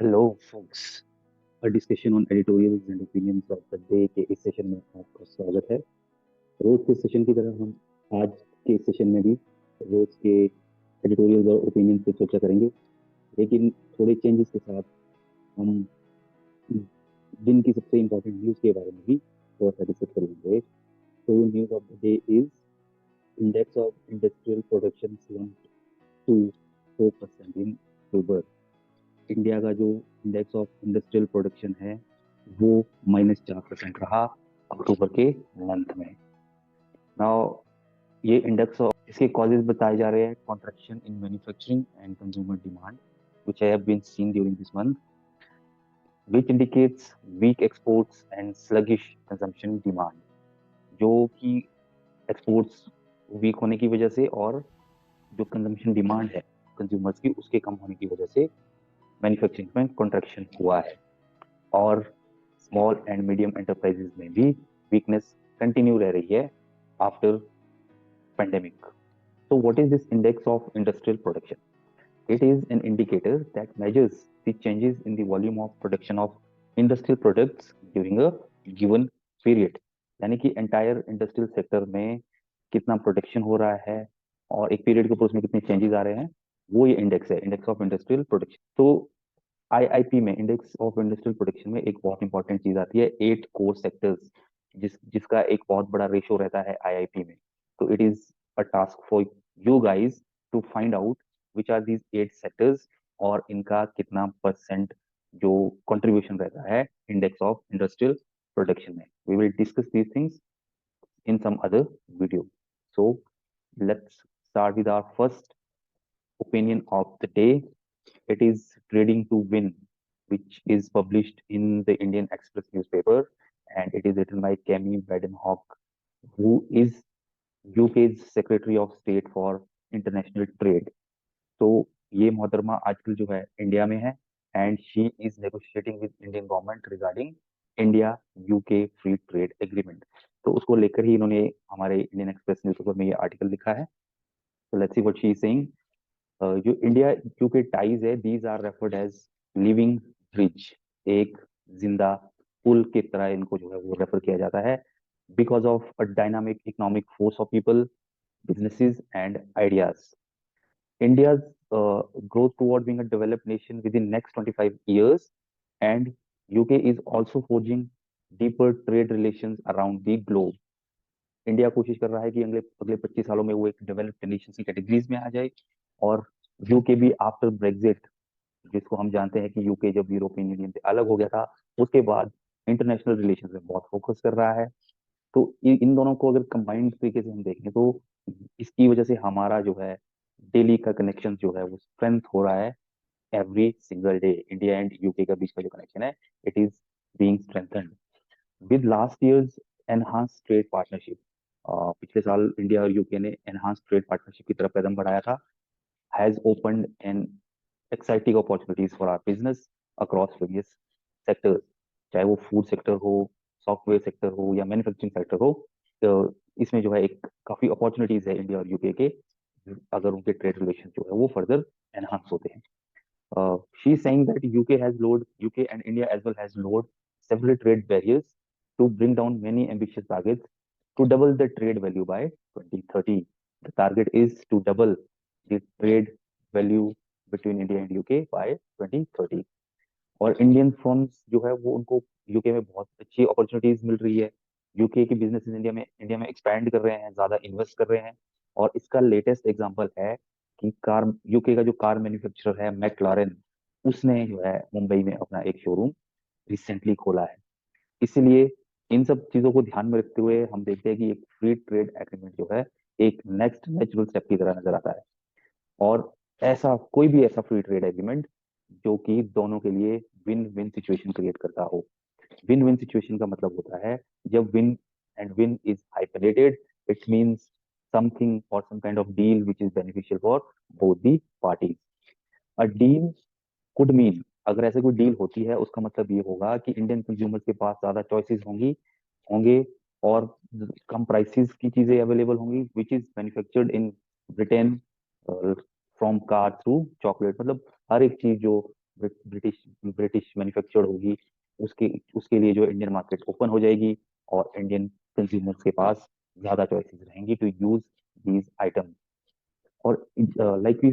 Hello folks, a discussion on editorials and opinions of the day के इस session में आपका स्वागत है। रोज के सेशन की तरह हम आज के इस सेशन में भी रोज के एडिटोरियल्स और ओपिनियंस पे चर्चा करेंगे, लेकिन थोड़े चेंजेस के साथ हम दिन की सबसे इम्पोर्टेंट न्यूज़ के बारे में भी थोड़ा सा डिस्कस करेंगे। तो news of the day is index of industrial production slumped to 4% in October. India का जो इंडेक्स ऑफ इंडस्ट्रियल प्रोडक्शन है वो -4% रहा अक्टूबर के मंथ में। नाउ ये इंडेक्स ऑफ इसके कॉजेज बताए जा रहे हैं, contraction in manufacturing and consumer demand which have been seen during this month, which indicates weak exports and sluggish consumption demand, जो कि एक्सपोर्ट्स वीक होने की वजह से और जो कंजम्पशन डिमांड है कंज्यूमर्स की उसके कम होने की वजह से मैन्युफैक्चरिंग में कॉन्ट्रैक्शन हुआ है। और स्मॉल एंड मीडियम एंटरप्राइजेज में भी वीकनेस कंटिन्यू रह रही है after pandemic. So what is this index of industrial production? It is an indicator that measures the changes in the volume of production of industrial products during a given period। यानी कि entire industrial sector में कितना production हो रहा है और एक period के ऊपर उसमें कितने चेंजेस आ रहे हैं, वो ये इंडेक्स है, इंडेक्स ऑफ इंडस्ट्रियल प्रोडक्शन। तो आईआईपी में इंडेक्स ऑफ इंडस्ट्रियल प्रोडक्शन में एक बहुत इंपॉर्टेंट चीज आती है, 8 कोर सेक्टर्स, जिसका एक बहुत बड़ा रेशो रहता है आईआईपी में। तो it is a task for you guys to find out which are these 8 sectors और इनका कितना परसेंट जो कंट्रीब्यूशन रहता है इंडेक्स ऑफ इंडस्ट्रियल प्रोडक्शन में। We will discuss these things in some other video. So let's start with our first opinion of the day. It is Trading to Win, which is published in the Indian Express newspaper, and it is written by Kemi Badenhawk, who is UK's Secretary of State for International Trade. तो ये मोहतरमा आजकल जो है India में है and she is negotiating with Indian government regarding India UK free trade agreement. तो उसको लेकर ही इन्होंने हमारे इंडियन एक्सप्रेस न्यूज़पेपर में ये आर्टिकल लिखा है। तो let's see what she is saying. जो इंडिया यूके टाइज है, these are referred as living bridge, एक जिंदा पुल की तरह इनको जो है वो रेफर किया जाता है, because of a dynamic economic force of people, businesses and ideas. India's growth toward being a developed nation within next 25 years, and UK is also forging deeper trade relations around the globe. India कोशिश कर रहा है कि अगले अगले 25 सालों में वो एक डेवलप्ड नेशन की कैटेगरीज में आ जाए, और यूके भी आफ्टर ब्रेग्जिट, जिसको हम जानते हैं कि यूके जब यूरोपियन यूनियन से अलग हो गया था उसके बाद इंटरनेशनल रिलेशन में बहुत फोकस कर रहा है। तो इन दोनों को अगर कंबाइंड तरीके से हम देखें तो इसकी वजह से हमारा जो है डेली का कनेक्शन जो है वो स्ट्रेंथ हो रहा है every single day. India and UK का बीच का जो कनेक्शन है it is being strengthened with last years enhance trade partnership. पिछले साल इंडिया और यूके ने एनहांस ट्रेड पार्टनरशिप की तरफ कदम बढ़ाया था, has opened an exciting opportunities for our business across various sectors, चाहे वो फूड सेक्टर हो, सॉफ्टवेयर सेक्टर हो या मैन्युफैक्चरिंग सेक्टर हो। तो इसमें जो है एक काफी अपॉर्चुनिटीज है इंडिया और यूके के, अगर उनके ट्रेड रिलेशन जो है वो फर्दर एनहांस होते हैं। She is saying that UK and India as well has load several trade barriers to bring down many ambitious targets to double the trade value by 2030. The target is to double the trade value between India and UK by 2030. और Indian firms जो है वो उनको UK में बहुत अच्छी opportunities मिल रही है। यूके की बिजनेस इंडिया में एक्सपैंड कर रहे हैं, ज्यादा इन्वेस्ट कर रहे हैं। और इसका लेटेस्ट एग्जांपल है कि कार यूके का जो कार मैन्युफैक्चरर है मैक्लारेन, उसने जो है मुंबई में अपना एक शोरूम रिसेंटली खोला है। इसीलिए इन सब चीजों को ध्यान में रखते हुए हम देखते हैं कि एक फ्री ट्रेड एग्रीमेंट जो है एक नेक्स्ट नेचुरल स्टेप की तरह नजर आता है। और ऐसा कोई भी ऐसा फ्री ट्रेड एग्रीमेंट जो कि दोनों के लिए विन विन सिचुएशन क्रिएट करता हो। विन विन सिचुएशन का मतलब होता है जब win and win is hyphenated, it means something or some kind of deal which is beneficial for both the parties. A deal could mean, अगर ऐसे कोई डील होती है उसका मतलब ये होगा कि इंडियन कंज्यूमर्स के पास ज्यादा चॉइसेस होंगे और कम प्राइसेस की चीजें अवेलेबल होंगी, which is manufactured in Britain, from car through chocolate. मतलब हर एक चीज जो ब्रिटिश ब्रिटिश मैन्युफैक्चर्ड होगी, उसके उसके लिए जो इंडियन मार्केट ओपन हो जाएगी और इंडियन कंज्यूमर्स के पास ज्यादा चॉइसेस रहेंगी to use these item. Or like we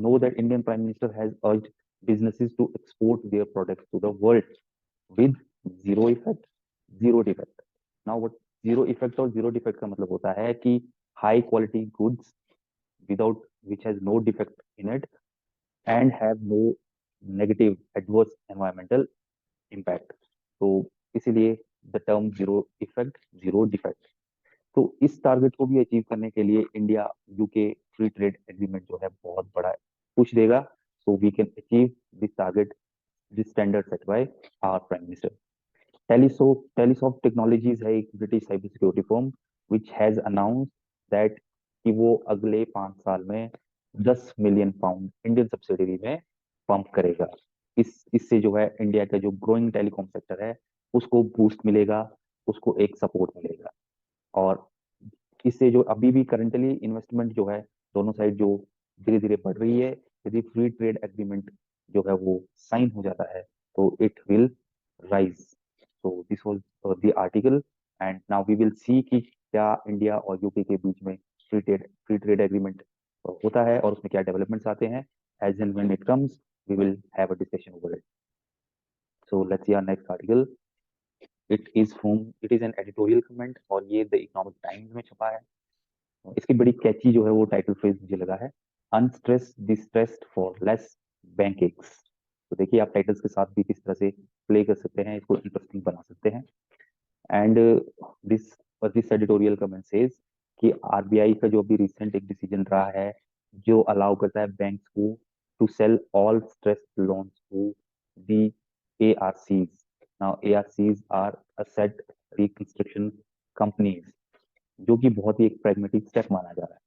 know that Indian Prime Minister has urged businesses to export their products to the world with zero effect, zero defect. Now, what zero effect और zero defect का मतलब होता है कि high quality goods without which has no defect in it and have no negative adverse environmental impact. तो इसीलिए the term zero effect, zero defect. तो इस टारगेट को भी अचीव करने के लिए India UK free trade agreement जो है बहुत बड़ा पुश देगा, so we can achieve this target, this standard set by our prime minister. Telesoft Technologies है एक British cyber security firm which has announce that कि वो अगले 5 साल में 10 मिलियन पाउंड इंडियन सब्सिडरी में पंप करेगा. इससे जो है इंडिया का जो ग्रोइंग टेलीकॉम सेक्टर है उसको बूस्ट मिलेगा, उसको एक सपोर्ट मिलेगा. और इससे जो अभी भी करंटली इन्वेस्टमेंट जो है दोनों साइड जो धीरे धीरे बढ़ रही है, यदि फ्री ट्रेड एग्रीमेंट जो है वो साइन हो जाता है तो it will rise. So this was the article and now we will see कि क्या इंडिया और यूके के बीच में फ्री ट्रेड एग्रीमेंट होता है और उसमें क्या डेवलपमेंट्स आते हैं. As and when it comes we will have a discussion over it. So let's see our next article. It is an editorial comment और ये द इकोनॉमिक टाइम्स में छपा है. इसकी बड़ी कैची जो है वो टाइटल फ्रेज मुझे लगा है, unstress distressed for less bank x. तो देखिए आप टाइटल्स के साथ भी किस तरह से प्ले कर सकते हैं, इसको इंटरेस्टिंग बना सकते हैं. And this this editorial comment says कि आरबीआई का जो अभी रिसेंट एक डिसीजन रहा है जो अलाउ करता है बैंक्स को to sell all stressed loans to the ARCs. Now ARCs are asset reconstruction companies, जो कि बहुत ही एक प्रैग्मेटिक स्टेप माना जा रहा है.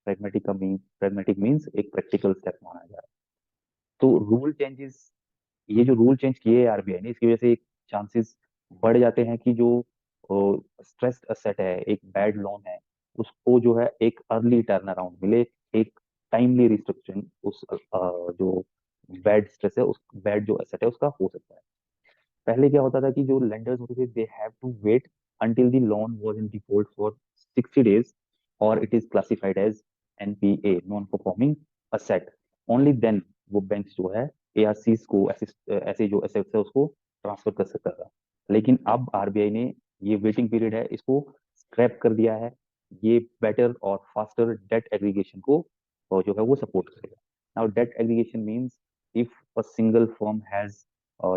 प्रैग्मेटिक मींस एक प्रैक्टिकल स्टेप माना जा रहा है. तो रूल चेंजेस, ये जो रूल चेंज किए है आरबीआई ने, इसकी वजह से चांसेस बढ़ जाते हैं कि जो स्ट्रेस्ड असेट है, एक बैड लोन है, उसको जो है एक अर्ली टर्न अराउंड मिले, एक टाइमली रिस्ट्रक्शन उस जो बैड स्ट्रेस है, उस बैड जो एसेट है उसका हो सकता है. पहले क्या होता था कि जो लेंडर्स होते थे they have to wait until the loan was in default for 60 days or it is classified as NPA, non performing asset. Only then वो बैंक्स जो है ARCs को ऐसे जो एसेट्स है उसको ट्रांसफर कर सकता था. लेकिन अब आरबीआई ने ये वेटिंग पीरियड है इसको स्क्रैप कर दिया है. ये बेटर और फास्टर डेट एग्रीगेशन को जो है वो सपोर्ट करेगा. Now debt aggregation means if a single firm has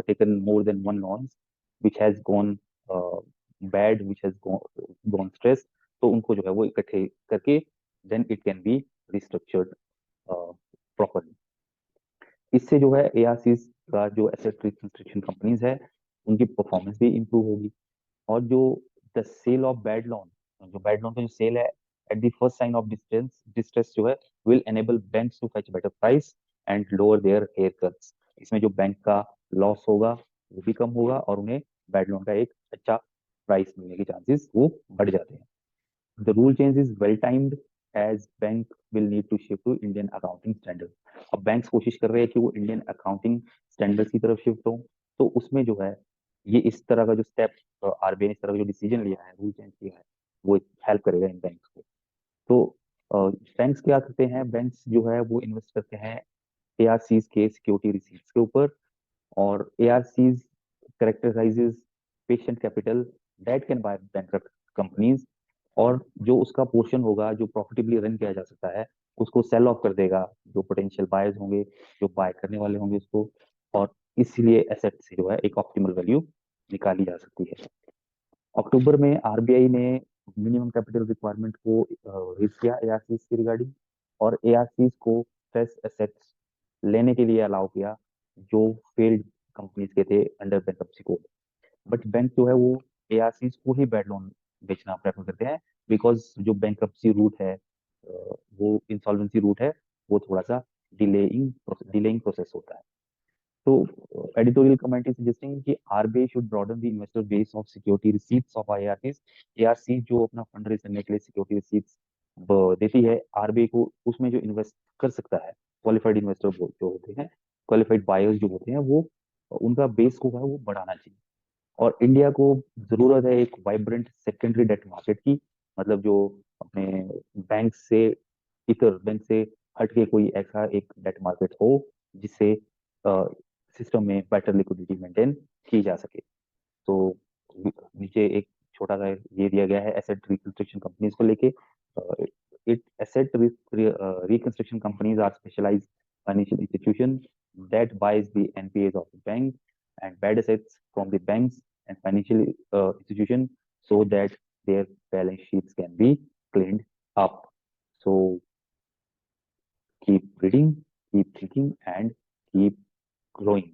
taken more than one loans which has gone bad, which has gone stress, तो उनको जो है वो इकट्ठे करके then it can be restructured properly. इससे जो है ARCs का जो एसेट रिकंस्ट्रक्शन कंपनीज है उनकी परफॉर्मेंस भी इंप्रूव होगी. और जो the sale of bad loan, जो बैड लोन का जो सेल है at the first sign of distress जो है will enable banks to fetch better price and lower their haircuts. इसमें जो बैंक का लॉस होगा वो भी कम होगा और उन्हें बैड लोन का एक अच्छा प्राइस मिलने के चांसेस वो बढ़ जाते हैं. The rule change is well timed as bank will need to shift to Indian accounting standard. अब बैंक्स कोशिश कर रहे हैं कि वो इंडियन अकाउंटिंग स्टैंडर्ड्स की तरफ शिफ्ट हो, तो उसमें जो है ये इस तरह का जो स्टेप आरबीआई ने इस तरह का जो डिसीजन लिया है, रूल चेंज किया है, वो हेल्प करेगा इन बैंक्स को. तो बैंक्स क्या करते हैं, बैंक्स जो है वो इन्वेस्ट करते हैं एआरसीज के सिक्योरिटी रिसीट्स के ऊपर. और ARCs characterizes patient capital that can buy bankrupt companies. और जो उसका पोर्शन होगा जो प्रॉफिटेबली रन किया जा सकता है उसको सेल ऑफ कर देगा जो पोटेंशियल बायर्स होंगे, जो बाय करने वाले होंगे उसको. और इसीलिए एसेट से जो है एक ऑप्टिमल वैल्यू निकाली जा सकती है. अक्टूबर में आरबीआई ने मिनिमम कैपिटल रिक्वायरमेंट को रेज किया ARCs की रिगार्डिंग, और ARCs को स्ट्रेस एसेट्स लेने के लिए अलाउ किया जो फेल्ड कंपनीज के थे under bankruptcy code. But bank जो है वो ARCs को ही बैड लोन बेचना प्रेफर करते हैं, बिकॉज जो बैंक्रप्सी रूट है वो इंसॉल्वेंसी रूट है, वो थोड़ा सा डिलेइंग प्रोसेस होता है. तो editorial comment is suggesting कि RBI should broaden the investor base of security receipts of ARCs. ARC जो अपना फंड रेज करने के लिए सिक्योरिटी रिसीट्स देती है आरबीआई को, उसमें जो इन्वेस्ट कर सकता है क्वालिफाइड इन्वेस्टर जो होते हैं, क्वालिफाइड बायर्स जो होते हैं, वो उनका बेस को है वो बढ़ाना चाहिए। और इंडिया को जरूरत है एक वाइब्रेंट सेकेंडरी डेट मार्केट की, मतलब जो अपने बैंक से, इतर बैंक से हट के कोई ऐसा एक डेट मार्केट हो जिससे सिस्टम में बेटर लिक्विडिटी मेंटेन की जा सके। तो नीचे एक छोटा सा ये दिया गया है एसेट रिकंस्ट्रक्शन कंपनीज को लेके। It asset reconstruction companies are specialised financial institution that buys the NPAs of the bank and bad assets from the banks and financial institution so that their balance sheets can be cleaned up. So keep reading, keep thinking, and keep growing.